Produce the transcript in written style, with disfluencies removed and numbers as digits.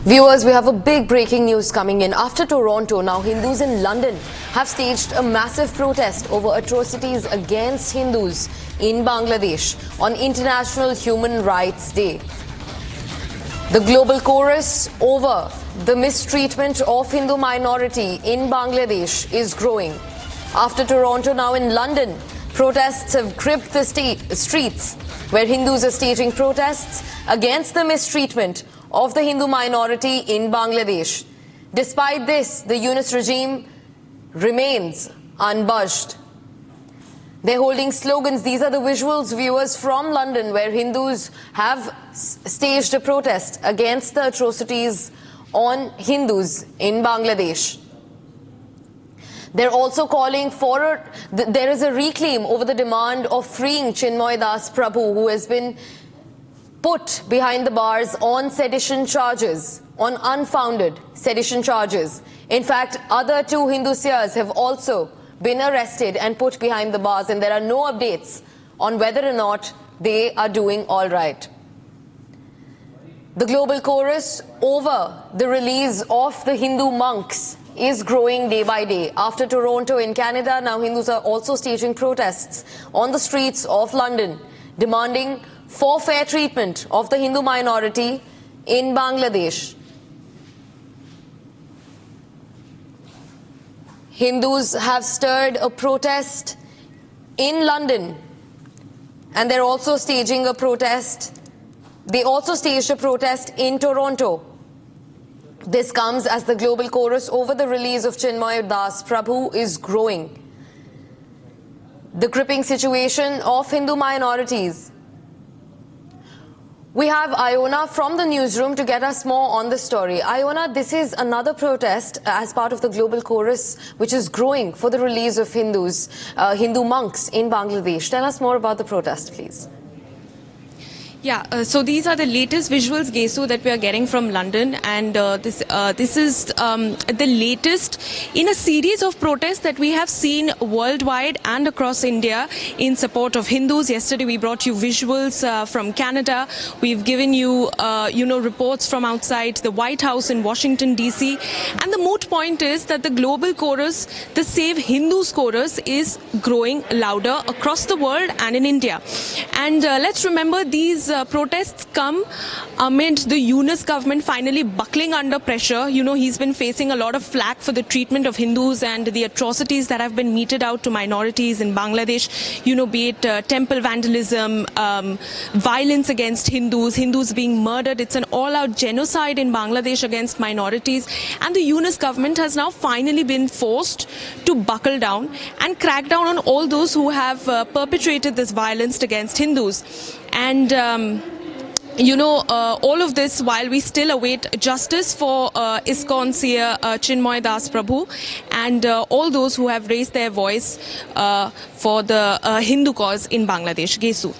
Viewers, we have a big breaking news coming in. After Toronto, now Hindus in London have staged a massive protest over atrocities against Hindus in Bangladesh on International Human Rights Day. The global chorus over the mistreatment of Hindu minority in Bangladesh is growing. After Toronto, now in London, protests have gripped the streets, where Hindus are staging protests against the mistreatment of the Hindu minority in Bangladesh. Despite this, the Yunus regime remains unbudged. They're holding slogans. These are the visuals, viewers, from London, where Hindus have staged a protest against the atrocities on Hindus in Bangladesh. They're also calling for there is a reclaim over the demand of freeing Chinmoy Das Prabhu, who has been put behind the bars on sedition charges, on unfounded sedition charges. In fact, other two Hindu seers have also been arrested and put behind the bars, and there are no updates on whether or not they are doing all right. The global chorus over the release of the Hindu monks is growing day by day. After Toronto in Canada, now Hindus are also staging protests on the streets of London, demanding for fair treatment of the Hindu minority in Bangladesh. Hindus have stirred a protest in London, and they're also staging a protest. They also staged a protest in Toronto. This comes as the global chorus over the release of Chinmoy Das Prabhu is growing. The gripping situation of Hindu minorities. We have Iona from the newsroom to get us more on the story. Iona, this is another protest as part of the global chorus, which is growing for the release of Hindu monks in Bangladesh. Tell us more about the protest, please. Yeah, so these are the latest visuals, Gesu, that we are getting from London, and this is the latest in a series of protests that we have seen worldwide and across India in support of Hindus. Yesterday we brought you visuals from Canada. We've given you, reports from outside the White House in Washington, D.C. And the moot point is that the global chorus, the Save Hindus chorus, is growing louder across the world and in India. And let's remember, these protests come amid the Yunus government finally buckling under pressure. You know, he's been facing a lot of flack for the treatment of Hindus and the atrocities that have been meted out to minorities in Bangladesh. You know, be it temple vandalism, violence against Hindus being murdered. It's an all-out genocide in Bangladesh against minorities. And the Yunus government has now finally been forced to buckle down and crack down on all those who have perpetrated this violence against Hindus. And all of this while we still await justice for ISKCON seer Chinmoy Das Prabhu and all those who have raised their voice for the Hindu cause in Bangladesh. Gesu.